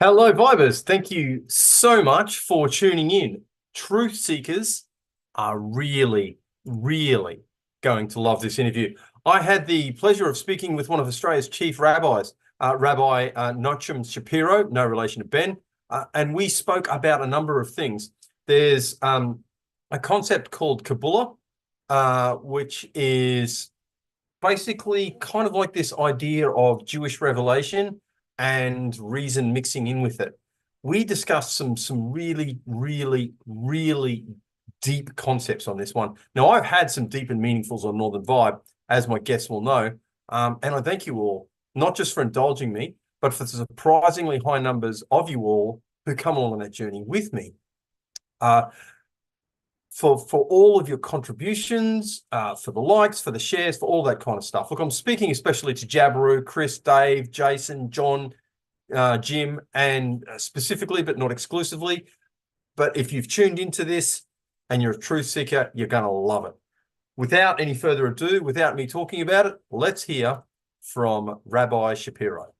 Hello, Vibers. Thank you so much for tuning in. Truth seekers are really, really going to love this interview. I had the pleasure of speaking with one of Australia's chief rabbis, Rabbi Nochum Shapiro, no relation to Ben, and we spoke about a number of things. There's a concept called Kabbalah, which is basically kind of like this idea of Jewish revelation and reason mixing in with it. We discussed some really, really, really deep concepts on this one. Now, I've had some deep and meaningfuls on Northern Vibe, as my guests will know, and I thank you all, not just for indulging me, but for the surprisingly high numbers of you all who come along on that journey with me. For all of your contributions, for the likes, for the shares, for all that kind of stuff. Look, I'm speaking especially to Jabiru, Chris, Dave, Jason, John, Jim, and specifically, but not exclusively. But if you've tuned into this and you're a truth seeker, you're going to love it. Without any further ado, without me talking about it, let's hear from Rabbi Shapiro.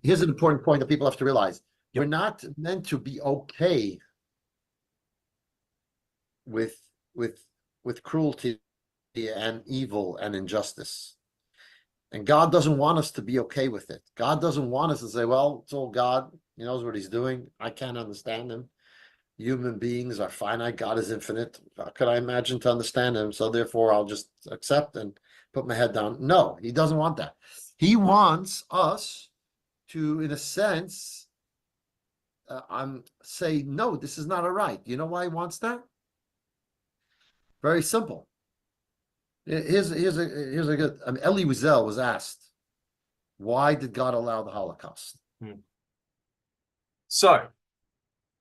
Here's an important point that people have to realize. We're not meant to be okay with cruelty and evil and injustice. And God doesn't want us to be okay with it. God doesn't want us to say, well, it's all God. He knows what he's doing. I can't understand him. Human beings are finite. God is infinite. How could I imagine to understand him? So therefore, I'll just accept and put my head down. No, he doesn't want that. He wants us to, in a sense, say, no, this is not all right. You know why he wants that? Very simple. Here's a good. Elie Wiesel was asked, why did God allow the Holocaust? So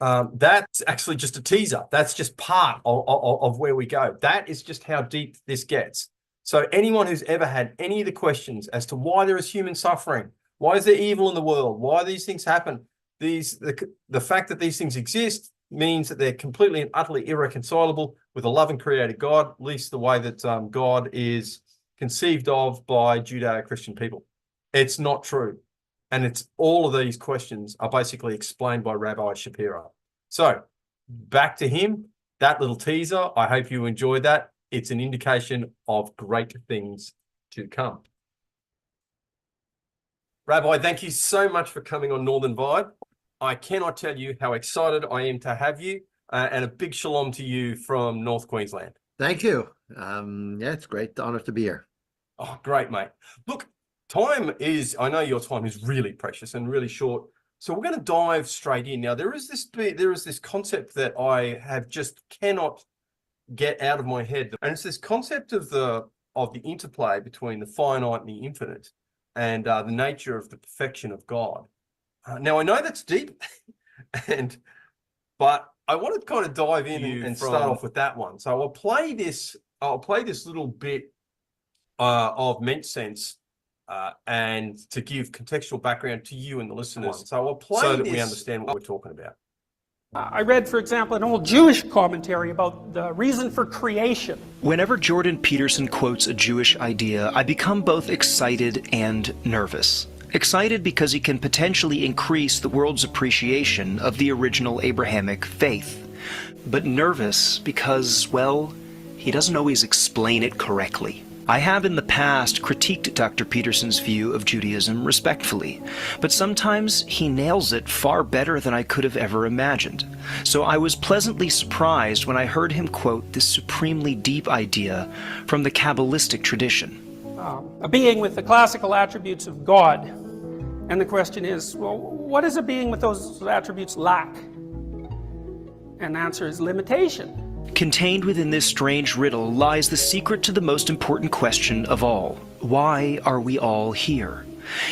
that's actually just a teaser. That's just part of where we go. That is just how deep this gets. So anyone who's ever had any of the questions as to why there is human suffering, why is there evil in the world, why these things happen, the fact that these things exist means that they're completely and utterly irreconcilable with a loving creator God, at least the way that God is conceived of by Judeo-Christian people. It's not true. And it's all of these questions are basically explained by Rabbi Shapiro. So back to him, that little teaser. I hope you enjoyed that. It's an indication of great things to come. Rabbi, thank you so much for coming on Northern Vibe. I cannot tell you how excited I am to have you, and a big shalom to you from North Queensland. Thank you. Yeah, it's great honor to be here. Oh, great, mate. Look, I know your time is really precious and really short, so we're going to dive straight in. Now, there is this concept that I have just cannot get out of my head, and it's this concept of the interplay between the finite and the infinite, and the nature of the perfection of God. Now, I know that's deep, but I want to kind of dive in and start off with that one. So I'll play this little bit of Mench Sense and to give contextual background to you and the listeners. So I'll play so that we understand what we're talking about. I read, for example, an old Jewish commentary about the reason for creation. Whenever Jordan Peterson quotes a Jewish idea, I become both excited and nervous. Excited because he can potentially increase the world's appreciation of the original Abrahamic faith. But nervous because, well, he doesn't always explain it correctly. I have in the past critiqued Dr. Peterson's view of Judaism respectfully, but sometimes he nails it far better than I could have ever imagined. So I was pleasantly surprised when I heard him quote this supremely deep idea from the Kabbalistic tradition. A being with the classical attributes of God. And the question is, well, what does a being with those attributes lack? And the answer is limitation. Contained within this strange riddle lies the secret to the most important question of all. Why are we all here?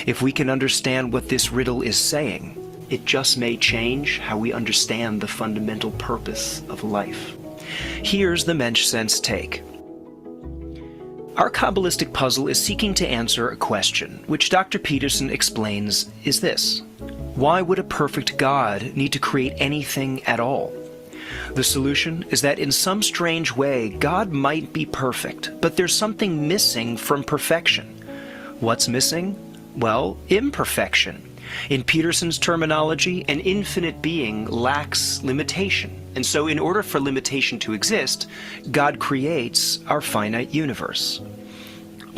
If we can understand what this riddle is saying, it just may change how we understand the fundamental purpose of life. Here's the Mench Sense take. Our Kabbalistic puzzle is seeking to answer a question, which Dr. Peterson explains is this: why would a perfect God need to create anything at all? The solution is that in some strange way, God might be perfect, but there's something missing from perfection. What's missing? Well, imperfection. In Peterson's terminology, an infinite being lacks limitation. And so in order for limitation to exist, God creates our finite universe.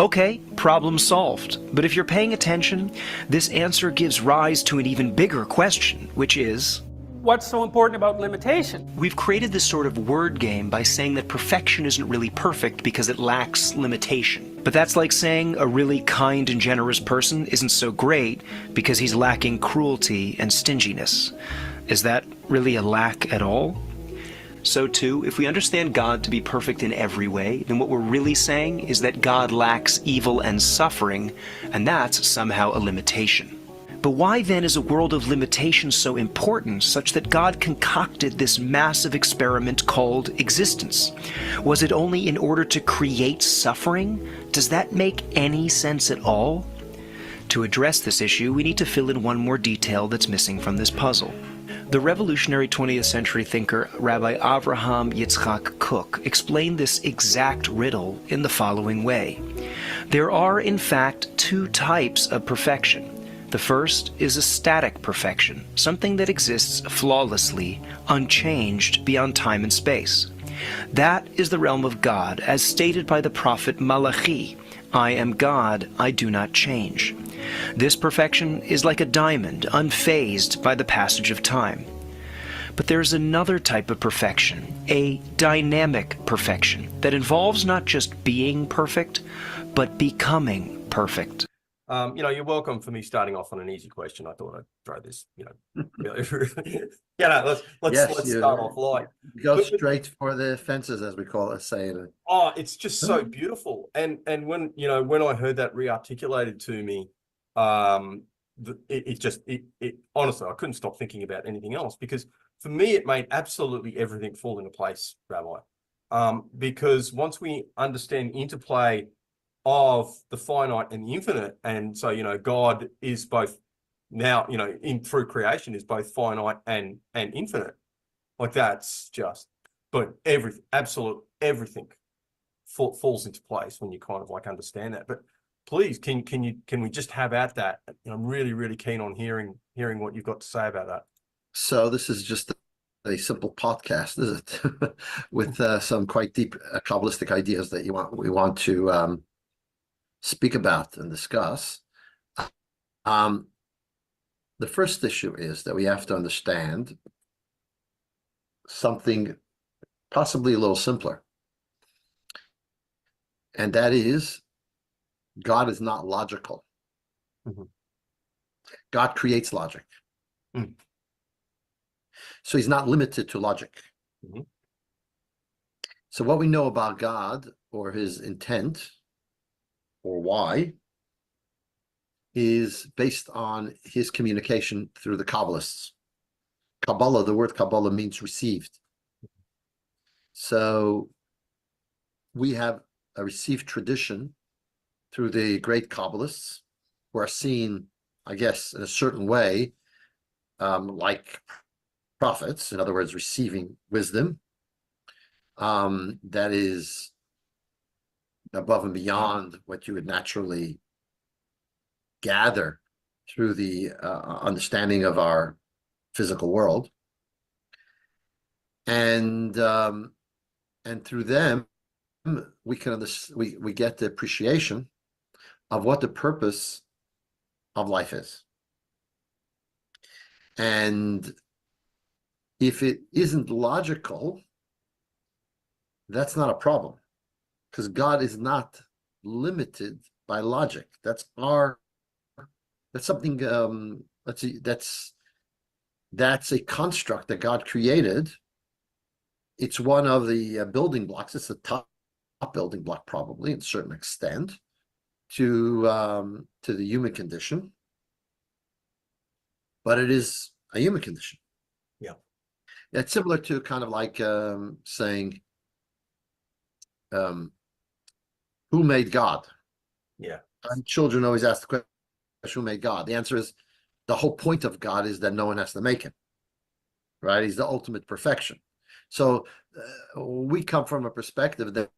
Okay, problem solved. But if you're paying attention, this answer gives rise to an even bigger question, which is, What's so important about limitation? we've created this sort of word game by saying that perfection isn't really perfect because it lacks limitation. But that's like saying a really kind and generous person isn't so great because he's lacking cruelty and stinginess. Is that really a lack at all? So too, if we understand God to be perfect in every way, then what we're really saying is that God lacks evil and suffering, and that's somehow a limitation. But why then is a world of limitations so important, such that God concocted this massive experiment called existence? Was it only in order to create suffering? Does that make any sense at all? To address this issue, we need to fill in one more detail that's missing from this puzzle. The revolutionary 20th century thinker Rabbi Avraham Yitzchak Kook explained this exact riddle in the following way. There are, in fact, two types of perfection. The first is a static perfection, something that exists flawlessly, unchanged beyond time and space. That is the realm of God, as stated by the prophet Malachi, I am God, I do not change. This perfection is like a diamond, unfazed by the passage of time. But there's another type of perfection, a dynamic perfection, that involves not just being perfect, but becoming perfect. You're welcome for me starting off on an easy question. I thought I'd throw this, let's start off light. Go straight for the fences, as we call it, saying it. Oh, it's just so beautiful. And when I heard that re-articulated to me, it honestly, I couldn't stop thinking about anything else, because for me, it made absolutely everything fall into place, Rabbi. Because once we understand interplay of the finite and the infinite, and so God is both now through creation is both finite and infinite, like that's just, but everything falls into place when you kind of like understand that. But please, can we just have at that? I'm really keen on hearing what you've got to say about that. So this is just a simple podcast, is it? With some quite deep Kabbalistic ideas that we want to speak about and discuss. The first issue is that we have to understand something possibly a little simpler. And that is, God is not logical. Mm-hmm. God creates logic. Mm. So he's not limited to logic. Mm-hmm. So what we know about God, or his intent, or why, is based on his communication through the Kabbalists. Kabbalah, the word Kabbalah means received. So we have a received tradition through the great Kabbalists, who are seen, I guess, in a certain way, like prophets, in other words, receiving wisdom that is above and beyond what you would naturally gather through the understanding of our physical world, and through them we can we get the appreciation of what the purpose of life is. And if it isn't logical, that's not a problem, because God is not limited by logic. That's something that's a construct that God created. It's one of the building blocks. It's the top building block, probably, in a certain extent, to the human condition. But it is a human condition. Yeah. It's similar to kind of like saying, who made God? Yeah. And children always ask the question, who made God? The answer is, the whole point of God is that no one has to make him, right? He's the ultimate perfection. So we come from a perspective that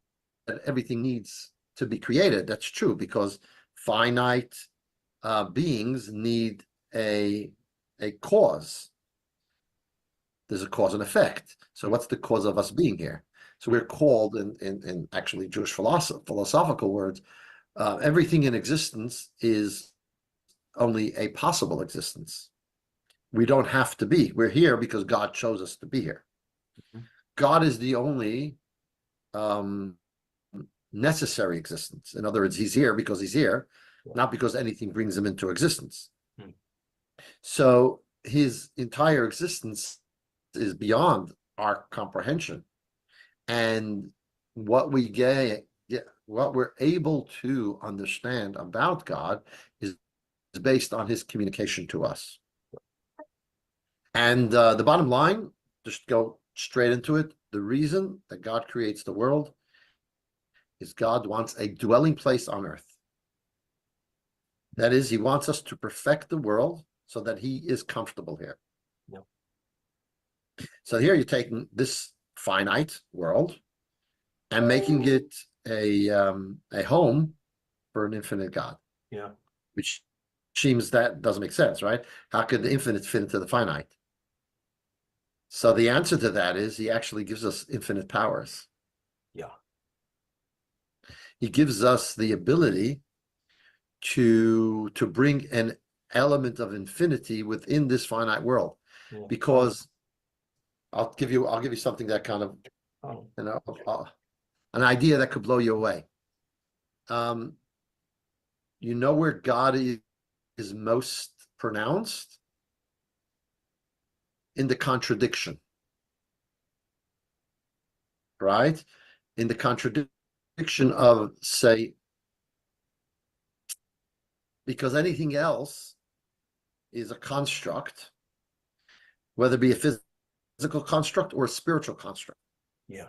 everything needs to be created. That's true, because finite beings need a cause. There's a cause and effect. So what's the cause of us being here? So we're called in actually Jewish philosophical words, everything in existence is only a possible existence. We don't have to be. We're here because God chose us to be here. God is the only necessary existence. In other words, he's here because he's here, not because anything brings him into existence. So his entire existence is beyond our comprehension. And what we get, what we're able to understand about God is based on his communication to us. And the bottom line, just go straight into it. The reason that God creates the world is God wants a dwelling place on earth. That is, he wants us to perfect the world so that he is comfortable here. Yeah. So here you're taking this finite world and making it a home for an infinite God. Yeah. Which seems that doesn't make sense, right? How could the infinite fit into the finite? So the answer to that is he actually gives us infinite powers. Yeah. He gives us the ability to bring an element of infinity within this finite world. Yeah. Because I'll give you something that kind of, an idea that could blow you away. You know where God is most pronounced? In the contradiction, right? In the contradiction of, say, because anything else is a construct, whether it be a physical construct or a spiritual construct. Yeah.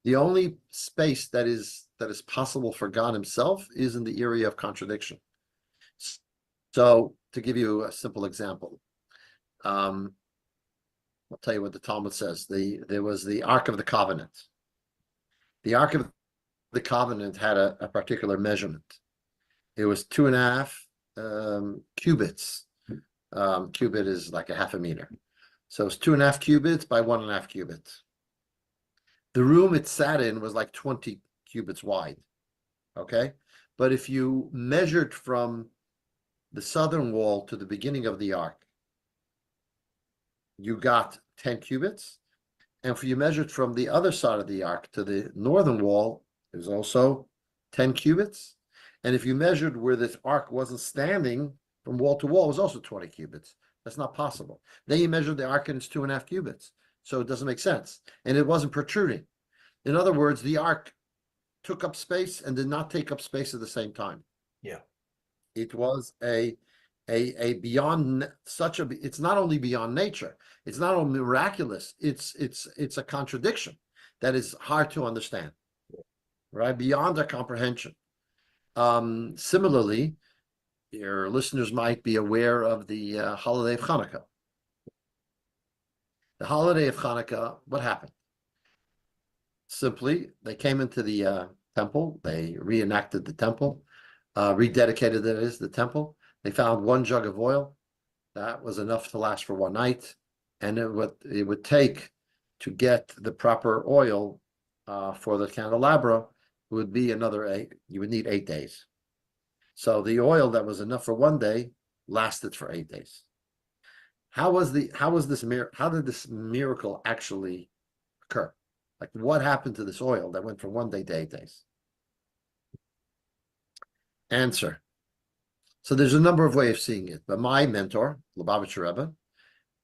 The only space that is possible for God himself is in the area of contradiction. So to give you a simple example, I'll tell you what the Talmud says. There was the Ark of the Covenant. The Ark of the Covenant had a particular measurement. It was 2.5 cubits. Cubit is like a half a meter. So it's 2.5 cubits by 1.5 cubits. The room it sat in was like 20 cubits wide. Okay? But if you measured from the southern wall to the beginning of the Ark, you got 10 cubits. And if you measured from the other side of the Ark to the northern wall, it was also 10 cubits. And if you measured where this Ark wasn't standing from wall to wall, it was also 20 cubits. That's not possible. Then you measured the Ark and it's 2.5 cubits. So it doesn't make sense. And it wasn't protruding. In other words, the Ark took up space and did not take up space at the same time. Yeah. It was a beyond such a, it's not only beyond nature, it's not only miraculous, it's a contradiction that is hard to understand, right? Beyond our comprehension. Similarly, your listeners might be aware of the holiday of Hanukkah. The holiday of Hanukkah, what happened? Simply, they came into the temple, they reenacted the temple, rededicated the temple. They found 1 jug of oil. That was enough to last for 1 night. And it would take to get the proper oil for the candelabra would be another 8. You would need 8 days. So the oil that was enough for 1 day lasted for 8 days. How did this miracle actually occur? Like, what happened to this oil that went from 1 day to 8 days? Answer. So there's a number of ways of seeing it, but my mentor, Lubavitcher Rebbe,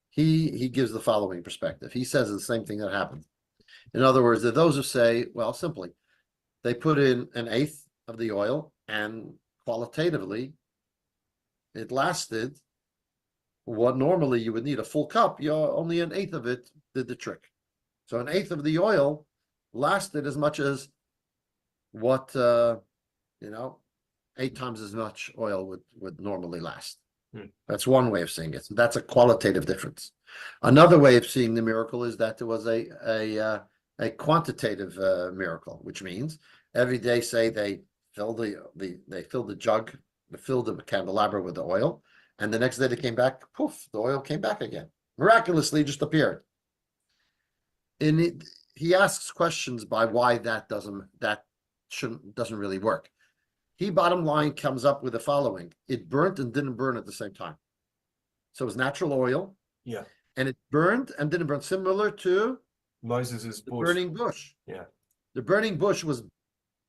he gives the following perspective. He says the same thing that happened. In other words, there are those who say, well, simply, they put in 1/8 of the oil, and qualitatively, it lasted what normally you would need a full cup. Only 1/8 of it did the trick. So 1/8 of the oil lasted as much as what 8 times as much oil would normally last. That's one way of seeing it. So that's a qualitative difference. Another way of seeing the miracle is that there was a quantitative miracle, which means every day, say they they filled the jug, they filled the candelabra with the oil, and the next day they came back, poof, the oil came back again. Miraculously just appeared. And he asks questions by why that doesn't really work. He bottom line comes up with the following: it burnt and didn't burn at the same time. So it was natural oil. Yeah. And it burned and didn't burn, similar to Moses's the bush. burning bush. Yeah. The burning bush was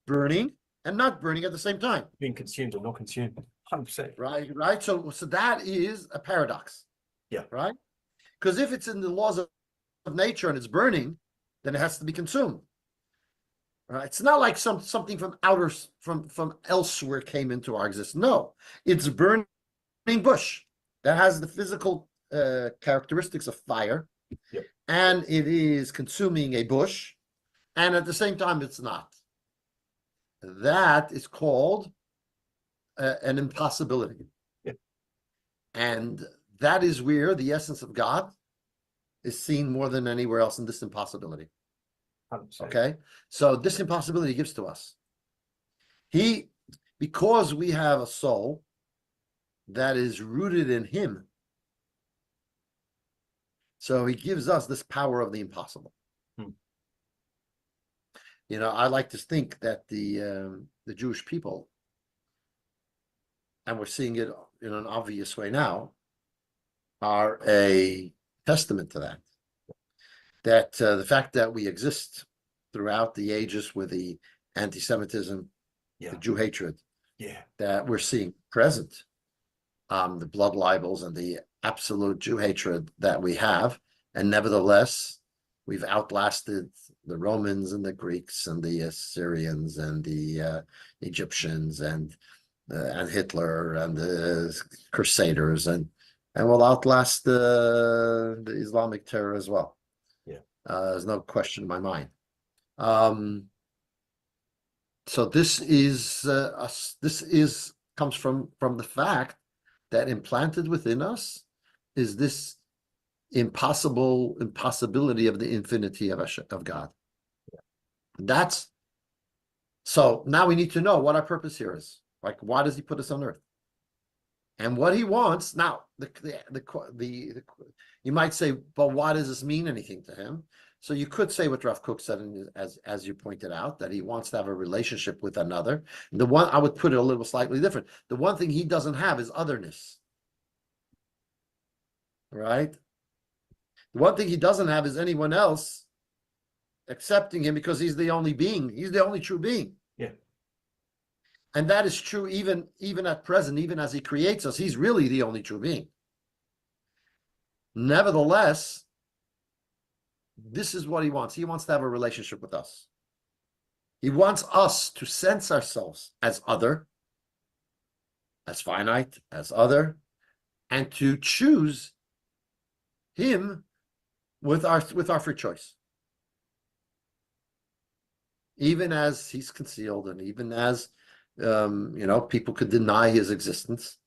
burning and not burning at the same time. Being consumed or not consumed. 100%. Right. So that is a paradox. Yeah. Right. Because if it's in the laws of nature and it's burning, then it has to be consumed. Right. It's not like something from from elsewhere came into our existence. No, it's burning bush that has the physical characteristics of fire. Yep. And it is consuming a bush, and at the same time it's not. That is called an impossibility. Yep. And that is where the essence of God is seen more than anywhere else, in this impossibility. 100%. Okay, so this impossibility gives to us. Because we have a soul that is rooted in him, so he gives us this power of the impossible. You know, I like to think that the Jewish people, and we're seeing it in an obvious way now, are a testament to that. That the fact that we exist throughout the ages with the anti-Semitism, the Jew hatred, that we're seeing present, the blood libels and the absolute Jew hatred that we have, and nevertheless, we've outlasted the Romans and the Greeks and the Assyrians and the Egyptians and Hitler and the Crusaders, and we'll outlast the Islamic terror as well. There's no question in my mind. So this comes from the fact that implanted within us is this impossibility of the infinity of God. That's so now we need to know what our purpose here is. Like, why does he put us on earth? And what he wants now, you might say, but why does this mean anything to him? So you could say what Rav Kook said, as you pointed out, that he wants to have a relationship with another. The one, I would put it a little slightly different. The one thing he doesn't have is otherness. Right? The one thing he doesn't have is anyone else accepting him, because he's the only being. He's the only true being. Yeah. And that is true even at present, even as he creates us. He's really the only true being. Nevertheless, this is what he wants. He wants to have a relationship with us. He wants us to sense ourselves as other, as finite, as other, and to choose him with our free choice. Even as he's concealed, and even as people could deny his existence,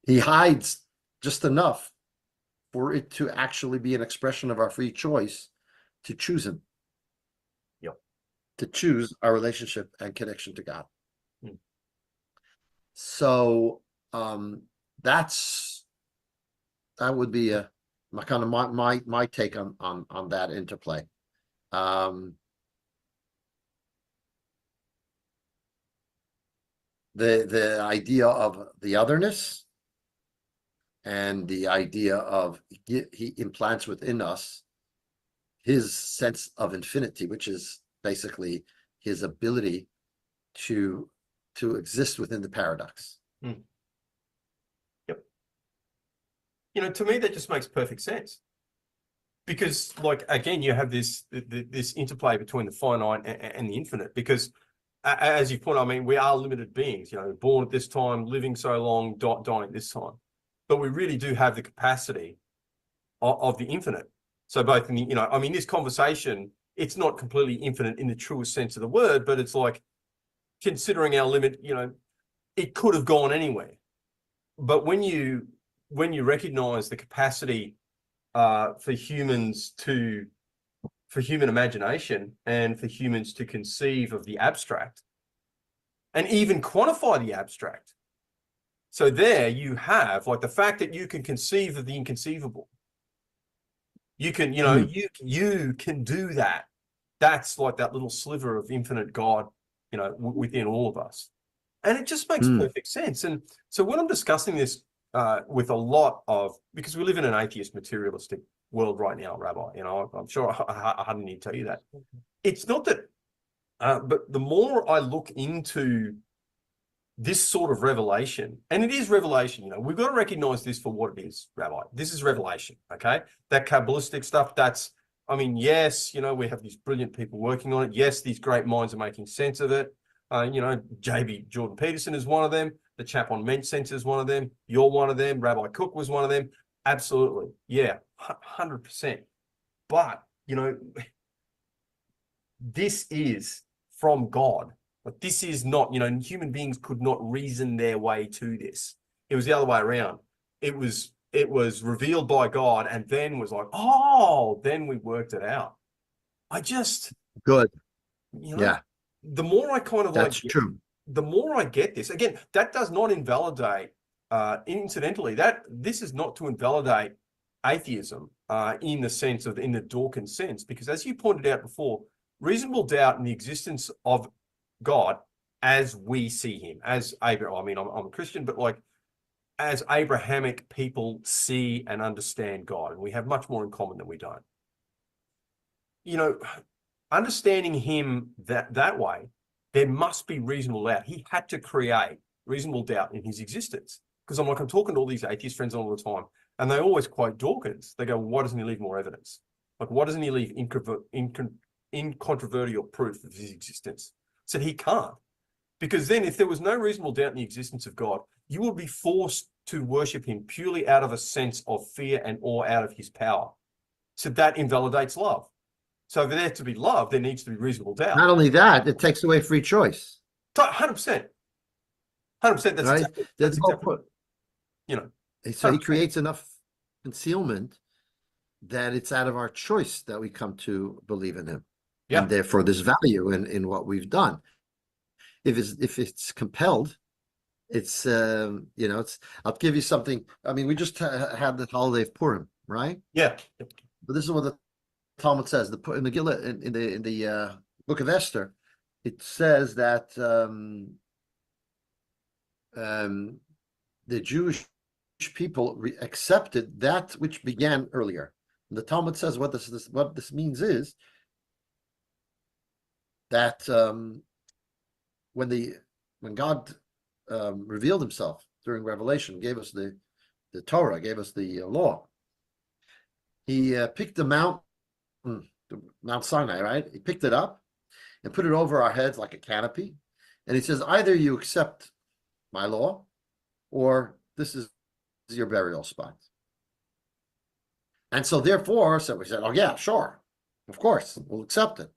he hides just enough for it to actually be an expression of our free choice to choose him. Yep. To choose our relationship and connection to God. So that would be my kind of my take on that interplay. The idea of the otherness, and the idea of he implants within us his sense of infinity, which is basically his ability to exist within the paradox. Yep. To me, that just makes perfect sense. Because, like, again, you have this interplay between the finite and the infinite. Because, as you point, I mean, we are limited beings. Born at this time, living so long, dying at this time. But we really do have the capacity of the infinite. So both in the, this conversation, it's not completely infinite in the truest sense of the word, but it's like, considering our limit, it could have gone anywhere. But when you recognize the capacity for human imagination, and for humans to conceive of the abstract, and even quantify the abstract. So there you have, like, the fact that you can conceive of the inconceivable. You can, you can do that. That's like that little sliver of infinite God, within all of us. And it just makes perfect sense. And so when I'm discussing this with a lot of, because we live in an atheist materialistic world right now, Rabbi, I'm sure I hadn't need to tell you that. It's not that, but the more I look into this sort of revelation, and it is revelation, we've got to recognize this for what it is, Rabbi. This is revelation, okay? That Kabbalistic stuff, yes, we have these brilliant people working on it. Yes, these great minds are making sense of it. J.B. Jordan Peterson is one of them. The chap on Mench Sense is one of them. You're one of them. Rabbi Cook was one of them. Absolutely. Yeah, 100%. But, this is from God. But this is not, human beings could not reason their way to this. It was the other way around. It was revealed by God, and then was like, then we worked it out. Good. Yeah. The more I kind of That's true. The more I get this, again, that does not invalidate, incidentally, this is not to invalidate atheism in the Dawkins sense, because as you pointed out before, reasonable doubt in the existence of God as we see him, as Abraham, I'm a Christian, but like as Abrahamic people see and understand God, and we have much more in common than we don't. Understanding him that way, there must be reasonable doubt. He had to create reasonable doubt in his existence. Because I'm talking to all these atheist friends all the time, and they always quote Dawkins. They go, why doesn't he leave more evidence? Like, why doesn't he leave incontrovertible proof of his existence? So he can't. Because then if there was no reasonable doubt in the existence of God, you would be forced to worship him purely out of a sense of fear and awe out of his power. So that invalidates love. So for there to be love, there needs to be reasonable doubt. Not only that, it takes away free choice. 100%. 100%. That's right? exactly, So he creates enough concealment that it's out of our choice that we come to believe in him. Yeah. And therefore there's value in what we've done. If it's compelled, it's I'll give you something. We just had the holiday of Purim, right? Yeah. But this is what the Talmud says. In Megillah, in the book of Esther, it says that the Jewish people accepted that which began earlier. And the Talmud says what this means is that when God revealed himself during Revelation, gave us the Torah, gave us the law, he picked the Mount Sinai, right? He picked it up and put it over our heads like a canopy. And he says, either you accept my law or this is your burial spot. And so therefore, we said, oh yeah, sure. Of course, we'll accept it.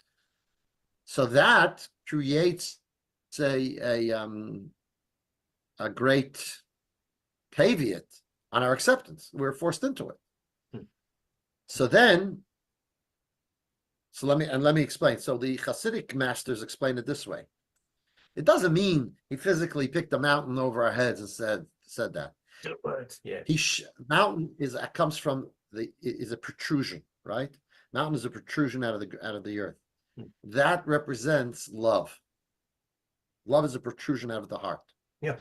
So that creates a great caveat on our acceptance. We're forced into it. So let me explain. So the Hasidic masters explain it this way. It doesn't mean he physically picked a mountain over our heads and said that. Yeah. Mountain comes from is a protrusion, right? Mountain is a protrusion out of the earth. That represents love. Love is a protrusion out of the heart. Yeah.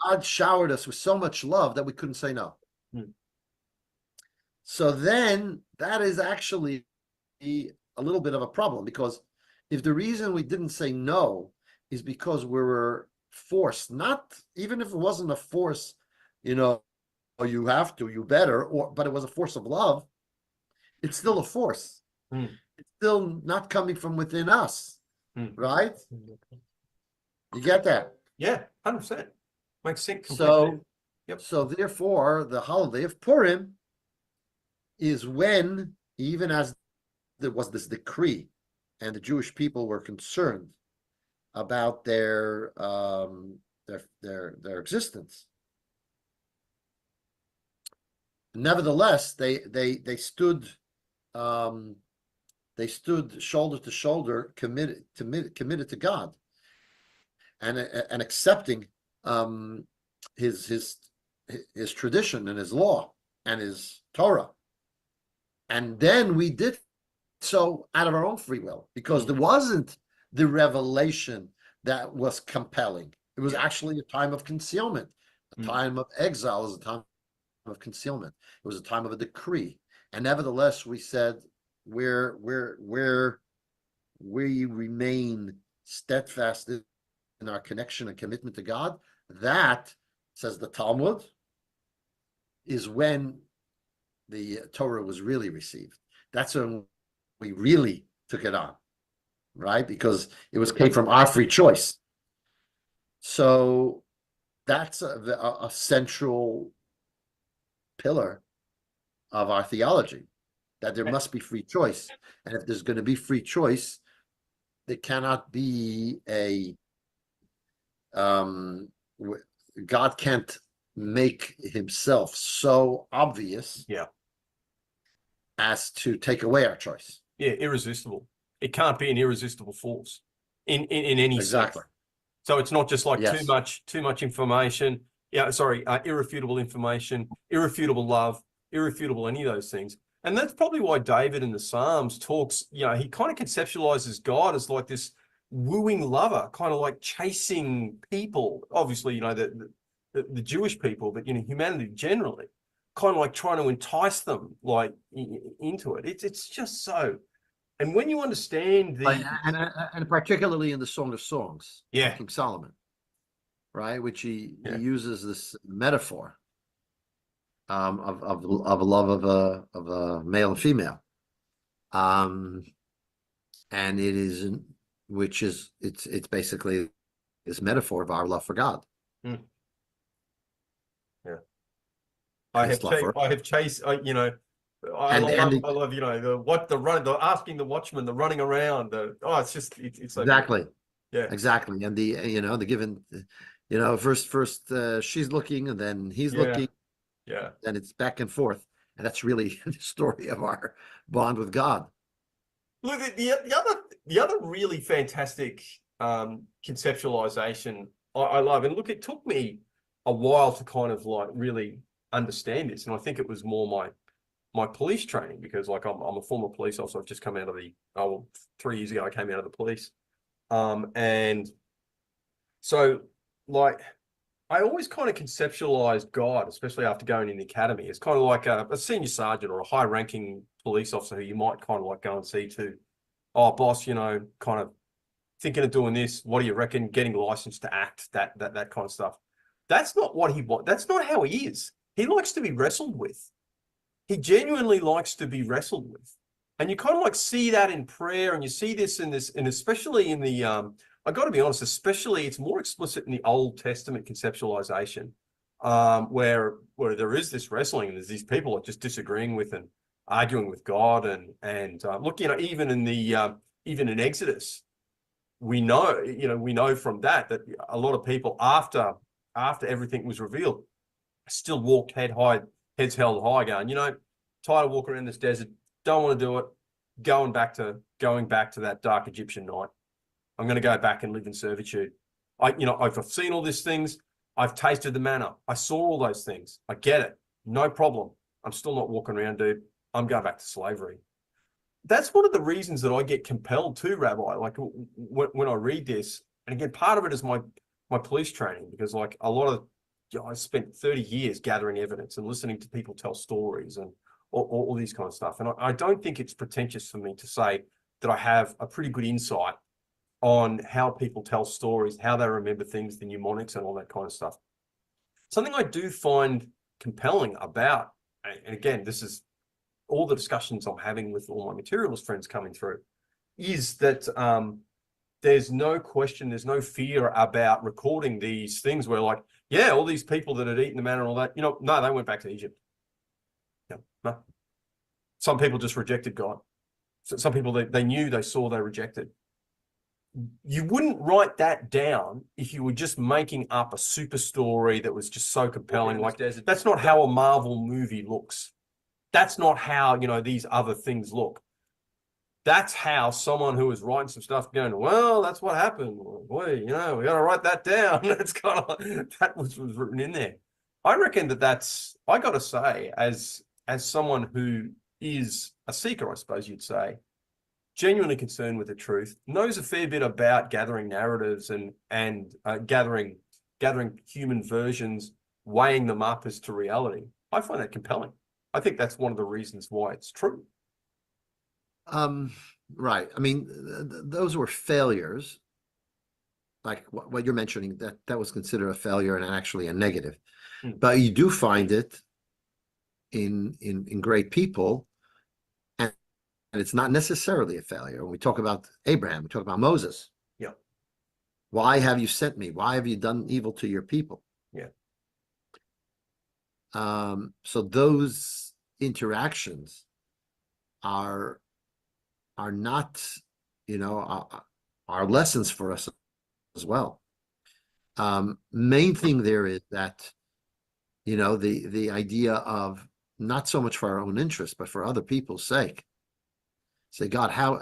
God showered us with so much love that we couldn't say no. So then that is actually a little bit of a problem, because if the reason we didn't say no is because we were forced, not even if it wasn't a force, or you have to, you better, but it was a force of love, it's still a force. It's still not coming from within us, right? You get that? Yeah, 100%. Makes sense. So therefore, the holiday of Purim is when, even as there was this decree, and the Jewish people were concerned about their existence. Nevertheless, they stood shoulder to shoulder, committed to God. and accepting his tradition and his law and his Torah. And then we did so out of our own free will, because there wasn't the revelation that was compelling. It was actually a time of concealment. A time of exile is a time of concealment. It was a time of a decree. And nevertheless, we said we remain steadfast in our connection and commitment to God. That, says the Talmud, is when the Torah was really received. That's when we really took it on, right? Because it came from our free choice. So that's a central pillar of our theology, that there must be free choice. And if there's going to be free choice, there cannot be God can't make himself so obvious as to take away our choice. Yeah, irresistible. It can't be an irresistible force in any Exactly. sense. So it's not just like Yes. too much information. Yeah, sorry, irrefutable information, irrefutable love, irrefutable any of those things. And that's probably why David in the Psalms talks, he kind of conceptualizes God as like this wooing lover, kind of like chasing people. Obviously, the Jewish people, but humanity generally, kind of like trying to entice them like into it. It's just so. And when you understand and particularly in the Song of Songs, Yeah. King Solomon, right, which he uses this metaphor of love of a male and female, and it is it's basically this metaphor of our love for God. Yeah, I have chased. I love the asking the watchman, the running around. It's just it's so Exactly. Yeah, Exactly. And the given, first she's looking and then he's looking. Yeah. And it's back and forth. And that's really the story of our bond with God. Look, the other really fantastic conceptualization I love, and look, it took me a while to kind of like really understand this, and I think it was more my police training, because like I'm a former police officer. I've just come out of 3 years ago I came out of the police, and so like I always kind of conceptualized God, especially after going in the academy, as kind of like a senior sergeant or a high-ranking police officer who you might kind of like go and see to, boss, kind of thinking of doing this. What do you reckon? Getting licensed to act, that kind of stuff. That's not what he wants. That's not how he is. He likes to be wrestled with. He genuinely likes to be wrestled with. And you kind of like see that in prayer, and you see this and especially in the, I got to be honest, especially it's more explicit in the Old Testament conceptualization, where there is this wrestling, and there's these people are just disagreeing with and arguing with God, and look, even in Exodus, we know from that a lot of people after everything was revealed still walked heads held high, going, tired of walking around this desert, don't want to do it, going back to that dark Egyptian night. I'm going to go back and live in servitude. I've seen all these things. I've tasted the manna. I saw all those things. I get it. No problem. I'm still not walking around, dude. I'm going back to slavery. That's one of the reasons that I get compelled to, Rabbi. Like when I read this, and again, part of it is my police training, because like a lot of, I spent 30 years gathering evidence and listening to people tell stories and all these kind of stuff. And I don't think it's pretentious for me to say that I have a pretty good insight on how people tell stories, how they remember things, the mnemonics and all that kind of stuff. Something I do find compelling about, and again, this is all the discussions I'm having with all my materialist friends coming through, is that there's no question, there's no fear about recording these things where like, yeah, all these people that had eaten the manna and all that, no, they went back to Egypt. No. Some people just rejected God. So some people, they knew, they saw, they rejected. You wouldn't write that down if you were just making up a super story that was just so compelling. Like that's not how a Marvel movie looks. That's not how, these other things look. that's how someone who was writing some stuff going, well, that's what happened. Boy, we got to write that down. That's kind of like, that was written in there. I reckon I got to say, as someone who is a seeker, I suppose you'd say, genuinely concerned with the truth, knows a fair bit about gathering narratives and gathering human versions, weighing them up as to reality. I find that compelling. I think that's one of the reasons why it's true. Right. I mean, those were failures. Like what you're mentioning, that was considered a failure and actually a negative. But you do find it in great people, and it's not necessarily a failure. When we talk about Abraham, we talk about Moses. Yeah. Why have you sent me? Why have you done evil to your people? Yeah. So those interactions are not, are lessons for us as well. Main thing there is that, the idea of not so much for our own interest, but for other people's sake. Say, God, how,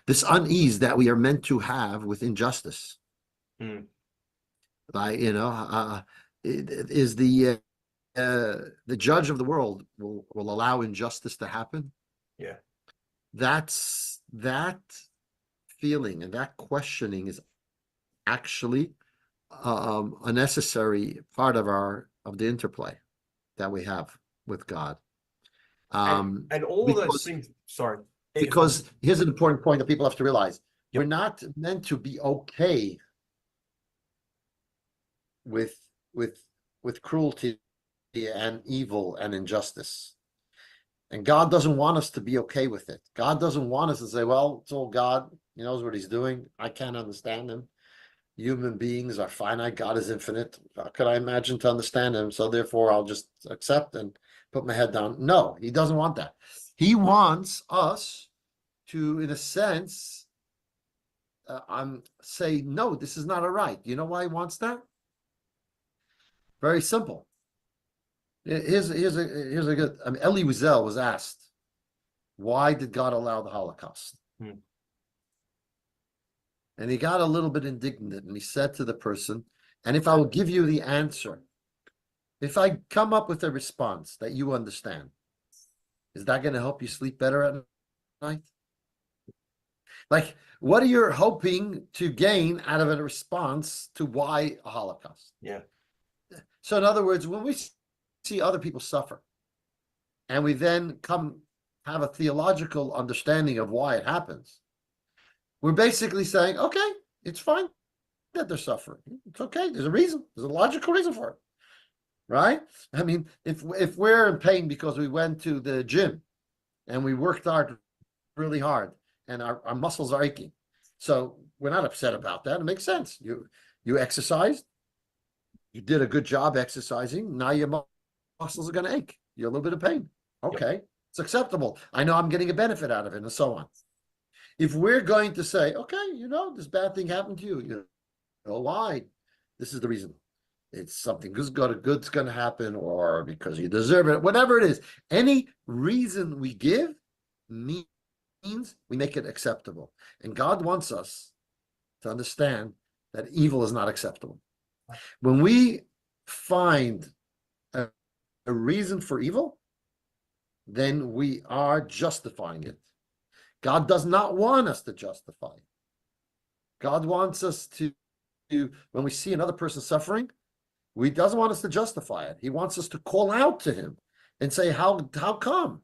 this unease that we are meant to have with injustice. Like, is the judge of the world will allow injustice to happen? Yeah. That feeling and that questioning is actually a necessary part of the interplay that we have with God. And all of those things, sorry. Because here's an important point that people have to realize. Yep. We're not meant to be okay with cruelty and evil and injustice. And God doesn't want us to be okay with it. God doesn't want us to say, well, it's all God. He knows what he's doing. I can't understand him. Human beings are finite. God is infinite. How could I imagine to understand him? So therefore, I'll just accept and put my head down. No, he doesn't want that. He wants us to, in a sense, say, no, this is not all right. You know why he wants that? Very simple. Here's a good. I mean, Elie Wiesel was asked, why did God allow the Holocaust? And he got a little bit indignant, and he said to the person, and if I will give you the answer, if I come up with a response that you understand, is that going to help you sleep better at night? Like, what are you hoping to gain out of a response to why a Holocaust? Yeah. So in other words, when we see other people suffer, and we then have a theological understanding of why it happens, we're basically saying, okay, it's fine that they're suffering. It's okay. There's a reason. There's a logical reason for it, right? I mean, if we're in pain because we went to the gym and we worked really hard and our muscles are aching, so we're not upset about that. It makes sense. You exercised. You did a good job exercising. Now your muscles are going to ache. You're a little bit of pain. Okay, yep. It's acceptable. I know I'm getting a benefit out of it, and so on. If we're going to say, okay, this bad thing happened to you, you know why? This is the reason. It's something good's going to happen, or because you deserve it, whatever it is. Any reason we give means we make it acceptable. And God wants us to understand that evil is not acceptable. When we find a reason for evil, then we are justifying it. God does not want us to justify it. God wants us to, when we see another person suffering, he doesn't want us to justify it. He wants us to call out to him and say, how come?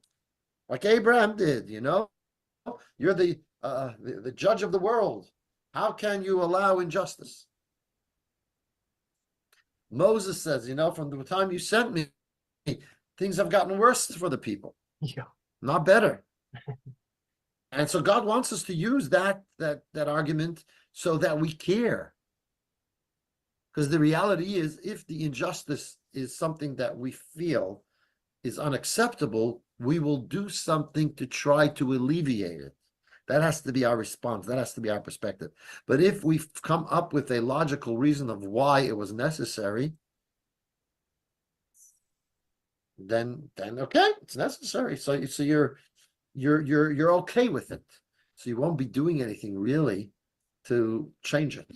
Like Abraham did, you're the judge of the world. How can you allow injustice? Moses says, from the time you sent me, things have gotten worse for the people. Yeah. Not better. And so God wants us to use that argument so that we care. Because the reality is, if the injustice is something that we feel is unacceptable, we will do something to try to alleviate it. That has to be our response. That has to be our perspective. But if we've come up with a logical reason of why it was necessary, then okay, it's necessary. So you're okay with it. So you won't be doing anything really to change it.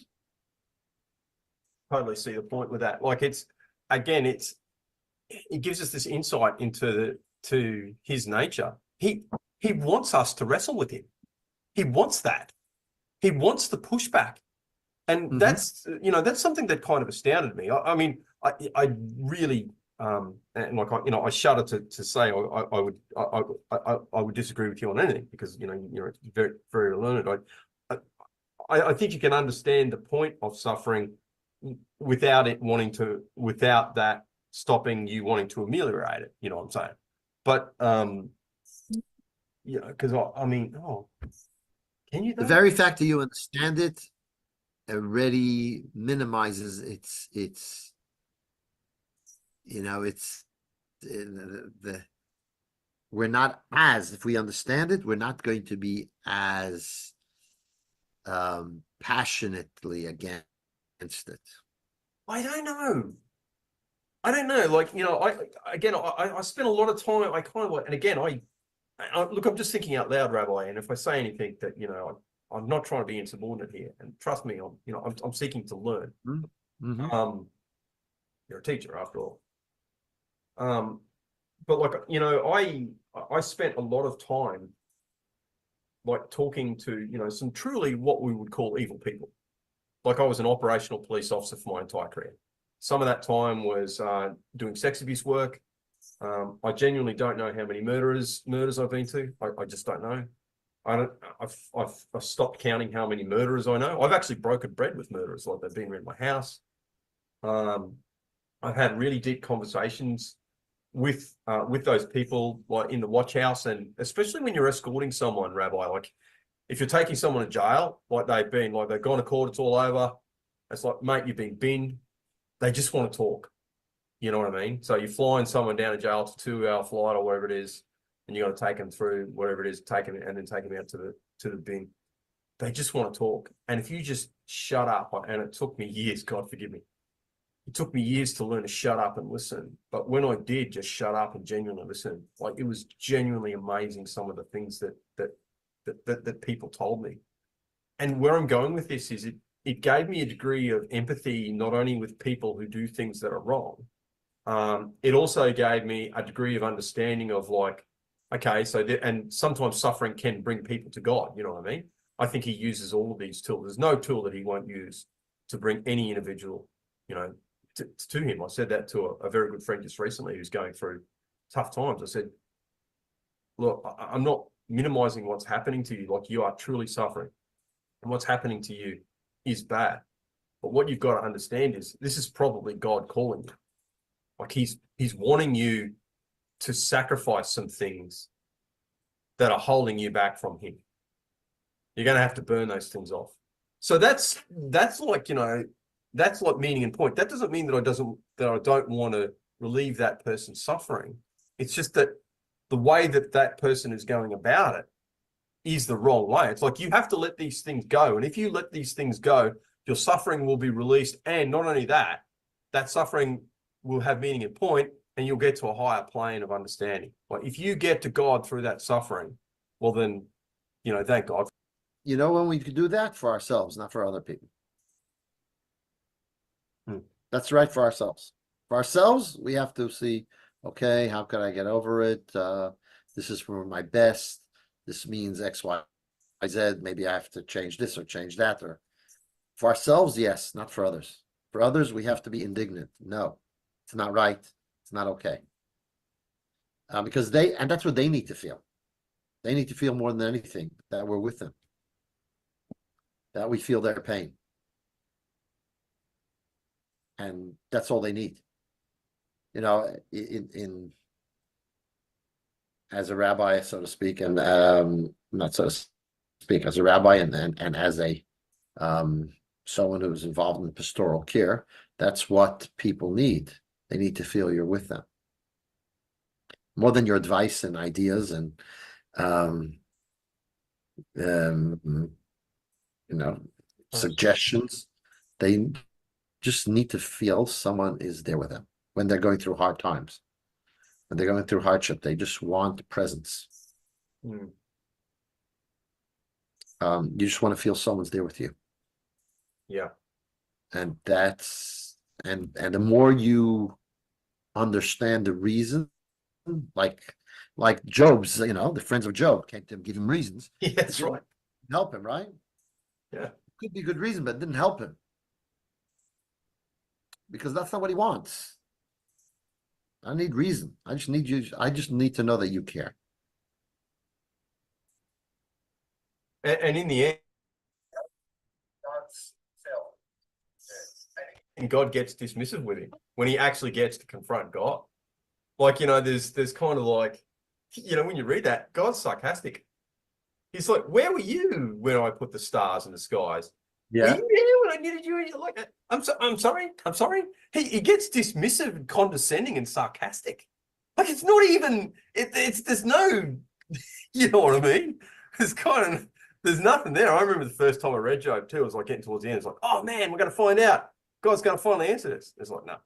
Totally see the point with that. Like it gives us this insight into his nature. He wants us to wrestle with him. He wants that. He wants the pushback. And that's something that kind of astounded me. I mean, I really and like I shudder to say I would disagree with you on anything, because you're very, very learned. I think you can understand the point of suffering without that stopping you wanting to ameliorate it. You know what I'm saying? But because I mean, can you? The very fact that you understand it already minimizes its we're not as, if we understand it, we're not going to be as passionately against it. I don't know. Like, I spent a lot of time. I kind of like, and again, I look, I'm just thinking out loud, Rabbi. And if I say anything that, I'm not trying to be insubordinate here. And trust me, I'm seeking to learn. Mm-hmm. You're a teacher after all. But like, I spent a lot of time like talking to, some truly what we would call evil people. Like I was an operational police officer for my entire career. Some of that time was doing sex abuse work. I genuinely don't know how many murders I've been to. I just don't know. I've stopped counting how many murderers I know. I've actually broken bread with murderers, like they've been around my house. I've had really deep conversations with those people, like in the watch house, and especially when you're escorting someone, Rabbi. Like if you're taking someone to jail, like they've gone to court, it's all over. It's like, mate, you've been binned. They just want to talk. You know what I mean? So you're flying someone down to jail, it's a 2-hour flight or whatever it is, and you got to take them through whatever it is, and then take them out to the bin. They just want to talk. And if you just shut up, and it took me years, God forgive me, it took me years to learn to shut up and listen. But when I did just shut up and genuinely listen, like it was genuinely amazing some of the things that people told me. And where I'm going with this is it gave me a degree of empathy, not only with people who do things that are wrong. It also gave me a degree of understanding of like, okay, and sometimes suffering can bring people to God. You know what I mean? I think he uses all of these tools. There's no tool that he won't use to bring any individual, to him. I said that to a very good friend just recently who's going through tough times. I said, look, I'm not minimizing what's happening to you. Like you are truly suffering, and what's happening to you is bad. But what you've got to understand is this is probably God calling you. Like he's wanting you to sacrifice some things that are holding you back from him. You're going to have to burn those things off. So that's like, that's like meaning and point. That doesn't mean that I don't want to relieve that person's suffering. It's just that the way that person is going about it is the wrong way. It's like you have to let these things go. And if you let these things go, your suffering will be released. And not only that suffering will have meaning and point, and you'll get to a higher plane of understanding. Like if you get to God through that suffering, well then, thank God. When we could do that for ourselves, not for other people. That's right, for ourselves. For ourselves, we have to see, okay, how can I get over it? This is for my best. This means X, Y, Z. Maybe I have to change this or change that. Or for ourselves, yes, not for others. For others, we have to be indignant. No, it's not right. It's not okay. Because and that's what they need to feel. They need to feel more than anything that we're with them, that we feel their pain. And that's all they need. As a rabbi, so to speak, and not so to speak, as a rabbi and as a someone who's involved in pastoral care, that's what people need. They need to feel you're with them. More than your advice and ideas and suggestions. They just need to feel someone is there with them when they're going through hard times. When they're going through hardship, they just want presence. You just want to feel someone's there with you. Yeah. And that's and the more you understand the reason, like Job's, the friends of Job came to him, give him reasons. Yeah, that's right. Help him, right? Yeah. Could be a good reason, but it didn't help him. Because that's not what he wants. I need reason. I just need to know that you care. And in the end, and God gets dismissive with him when he actually gets to confront God. Like, there's kind of like, when you read that, God's sarcastic. He's like, where were you when I put the stars in the skies? Yeah. Were you there when I needed you? Like, I'm sorry. He gets dismissive and condescending and sarcastic. Like, it's not even, there's no, you know what I mean? There's nothing there. I remember the first time I read Job too, it was like getting towards the end. It's like, oh man, we're going to find out. God's going to finally answer this. It's like, no.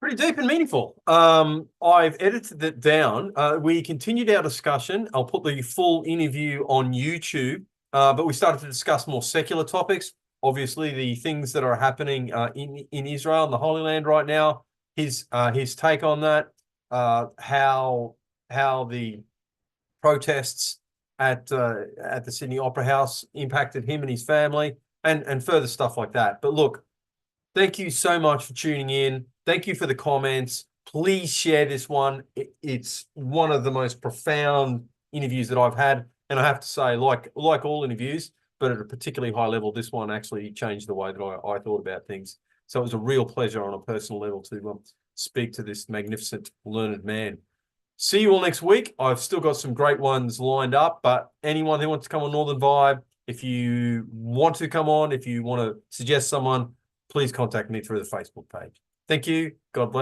Pretty deep and meaningful. I've edited it down. We continued our discussion. I'll put the full interview on YouTube, but we started to discuss more secular topics. Obviously, the things that are happening in Israel and the Holy Land right now. His take on that, how the protests at the Sydney Opera House impacted him and his family, and further stuff like that. But look, thank you so much for tuning in. Thank you for the comments. Please share this one. It's one of the most profound interviews that I've had. And I have to say, like all interviews, but at a particularly high level, this one actually changed the way that I thought about things. So it was a real pleasure on a personal level to speak to this magnificent, learned man. See you all next week. I've still got some great ones lined up, but anyone who wants to come on Northern Vibe, if you want to come on, if you want to suggest someone, please contact me through the Facebook page. Thank you. God bless.